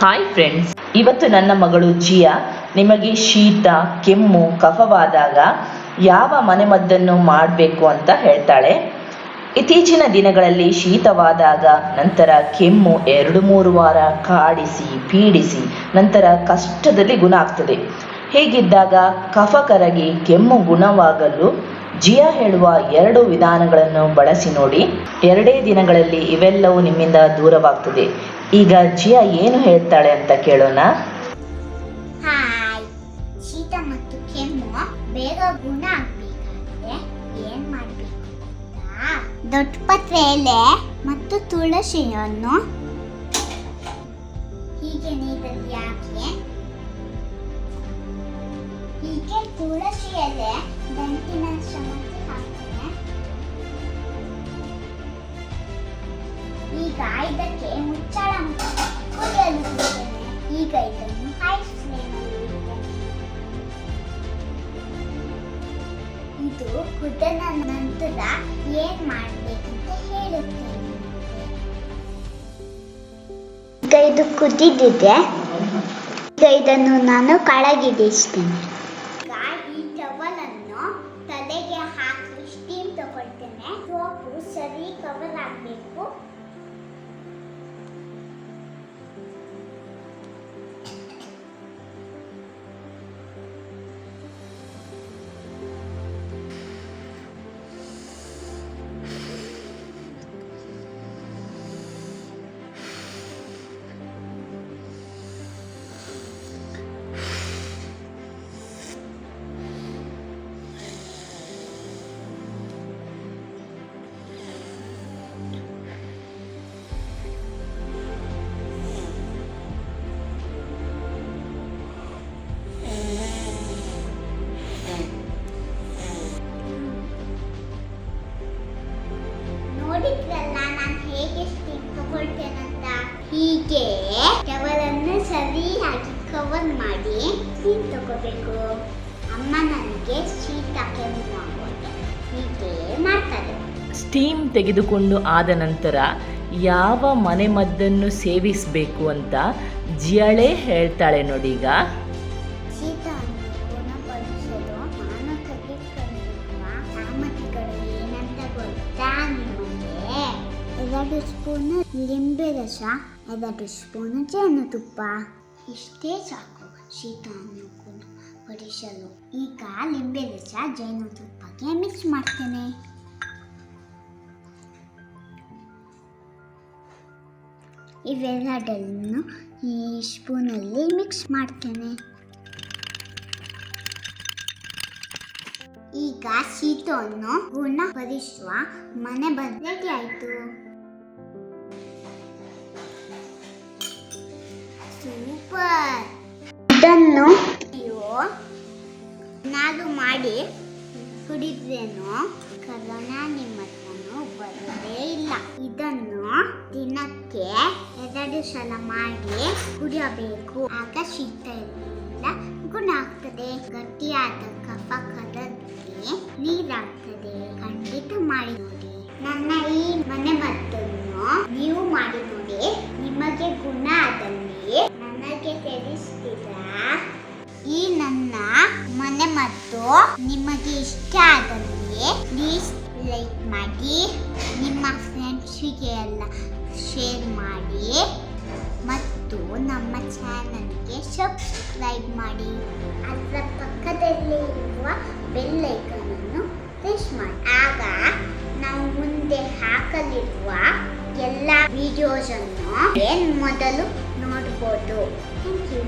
Hi friends, ಇವತ್ತು ನನ್ನ ಮಗಳು ಜಿಯಾ ನಿಮಗೆ ಶೀತ, ಕೆಮ್ಮು, ಕಫವಾದಾಗ ಯಾವ ಮನೆಮದ್ದನ್ನು ಮಾಡಬೇಕು ಅಂತ ಹೇಳ್ತಾಳೆ. ಇತ್ತೀಚಿನ ದಿನಗಳಲ್ಲಿ ಶೀತವಾದಾಗ ನಂತರ ಕೆಮ್ಮು 2-3 ವಾರ ಕಾಡಿಸಿ ಪೀಡಿಸಿ ನಂತರ ಕಷ್ಟದಲ್ಲಿ ಗುಣ ಆಗ್ತದೆ. ಹೀಗಿದ್ದಾಗ ಕಫ ಕರಗಿ ಕೆಮ್ಮು ಗುಣವಾಗಲು ಜಿಯಾ ಹೇಳುವ 2 ವಿಧಾನಗಳನ್ನು ಬಳಸಿ ನೋಡಿ. 2 ದಿನಗಳಲ್ಲಿ ಇವೆಲ್ಲವೂ ನಿಮ್ಮಿಂದ ದೂರವಾಗ್ತದೆ. ಈಗ ಜಿಯಾ ಏನು ಹೇಳ್ತಾಳೆ ಅಂತ ಕೇಳೋಣ. ಹಾಯ್, ಶೀತ ಮತ್ತು ಕೆಮ್ಮು ಬೇಗ ಗುಣ ಆಗ್ಬೇಕಾದ್ರೆ ಏನ್ ಮಾಡ್ಬೇಕು ಗೊತ್ತಾ? ದೊಡ್ಡ ಪತ್ರೆ ಎಲೆ ಮತ್ತು ತುಳಸಿಯನ್ನು ಹೀಗೆ ನೀರಲ್ಲಿ ಹಾಕಿ, ಹೀಗೆ ತುಳಸಿ ಎಲೆ ದಂಟಿನ ಶ್ರಮಕ್ಕೆ ಹಾಕ್ತೇನೆ. ಈಗ ಇದಕ್ಕೆ ಮುಚ್ಚಳ ಕುದಿಯಲು ಬಿಡ್ತೇನೆ. ಈಗ ಇದನ್ನು ಹೈ ಫ್ಲೇಮಲ್ಲಿ ಇಡ್ತೇನೆ. ಇದು ಕುದಿದ ನಂತರ ಏನ್ ಮಾಡ್ಬೇಕಂತ ಹೇಳುತ್ತೇನೆ. ಈಗ ಇದು ಕುದಿದಿದೆ. ಈಗ ಇದನ್ನು ನಾನು ಕೆಳಗಿಡಿಸ್ತೇನೆ. ಈಗ ಈ ಟವಲನ್ನು ತಲೆಗೆ ಹಾಕಿ ಸ್ಟೀಮ್ ತಗೊಳ್ತೇನೆ. ಸೋಪು ಸರಿ ಕವರ್ ಆಗಬೇಕು. ನೋಡಿದ್ರಲ್ಲ ನಾನು ಹೇಗೆ ಸ್ಟೀಮ್ ತಗೊಳ್ತೇನಂತ. ಹೀಗೆ ಟವಲನ್ನು ಸರಿಯಾಗಿ ಕವರ್ ಮಾಡಿ ಸ್ಟೀಮ್ ತಗೋಬೇಕು. ಅಮ್ಮ ನನಗೆ ಶೀತ ಕೆಮ್ಮು ಆಗೋದೆ ಹೀಗೆ ಮಾಡ್ತಾರೆ. ಸ್ಟೀಮ್ ತೆಗೆದುಕೊಂಡು ಆದ ನಂತರ ಯಾವ ಮನೆಮದ್ದನ್ನು ಸೇವಿಸಬೇಕು ಅಂತ ಜಿಯಾಳೇ ಹೇಳ್ತಾಳೆ ನೋಡಿ. ಈಗ ಶೀತವನ್ನು ಗುಣಪಡಿಸಲು ನಾನು ತೆಗೆದುಕೊಂಡಿರುವ ಸಾಮಗ್ರಿಗಳು ಏನಂತ ಗೊತ್ತಾ ನಿಮಗೆ? 2 ಸ್ಪೂನು ಲಿಂಬೆ ರಸ, 2 ಸ್ಪೂನು ಜೇನುತುಪ್ಪ. ಇಷ್ಟೇ ಸಾಕು ಶೀತವನ್ನು ಗುಣಪಡಿಸಲು. ಈಗ ಲಿಂಬೆ ರಸ ಜೇನುತುಪ್ಪಕ್ಕೆ ಮಿಕ್ಸ್ ಮಾಡ್ತೇನೆ. ಇವೆರಡನ್ನು ಈ ಸ್ಪೂನಲ್ಲಿ ಮಿಕ್ಸ್ ಮಾಡ್ತೇನೆ. ಈಗ ಶೀತವನ್ನು ಗುಣಪಡಿಸುವ ಮನೆ ರೆಡಿ ಆಯಿತು. ಸೂಪರ್. ಇದನ್ನು ನಾನು ಮಾಡಿ ಕುಡಿದ್ರೇನು ಕರೋನಾ ನಿಮ್ಮ ಹತ್ರನೂ ಬರೋದೇ ಇಲ್ಲ. ಇದನ್ನು ದಿನಕ್ಕೆ 2 ಸಲ ಮಾಡಿ ಕುಡಿಯಬೇಕು. ಆಗ ಶೀತ ಎಲ್ಲ ಗುಣ ಆಗ್ತದೆ. ಗಟ್ಟಿಯಾದ ಕಫ ಕರಗಿ ನೀರಾಗ್ತದೆ. ಖಂಡಿತ ಮಾಡಿ ನೋಡಿ. ನನ್ನ ಈ ಮನೆ ಮದ್ದನ್ನು ನೀವು ಮಾಡಿ ನೋಡಿ. ನಿಮಗೆ ಗುಣ ಆದಲ್ಲಿ ನನಗೆ ತಿಳಿಸ್ತೀರಾ? ಈ ನನ್ನ ಮನೆ ಮದ್ದು ನಿಮಗೆ ಇಷ್ಟ ಆದಲ್ಲಿ ಪ್ಲೀಸ್ ಲೈಕ್ ಮಾಡಿ, ನಿಮ್ಮ ಫ್ರೆಂಡ್ಸಿಗೆ ಎಲ್ಲ ಶೇರ್ ಮಾಡಿ ಮತ್ತು ನಮ್ಮ ಚಾನಲ್ಗೆ ಸಬ್ಸ್ಕ್ರೈಬ್ ಮಾಡಿ. ಅದರ ಪಕ್ಕದಲ್ಲಿ ಇರುವ ಬೆಲ್ ಐಕಾನ್ ಅನ್ನು ಪ್ರೆಸ್ ಮಾಡಿ. ಆಗ ನಾವು ಮುಂದೆ ಹಾಕಲಿರುವ ಎಲ್ಲ ವಿಡಿಯೋಸ್ ಅನ್ನು ಮೊದಲು ನೋಡಬಹುದು. Thank you.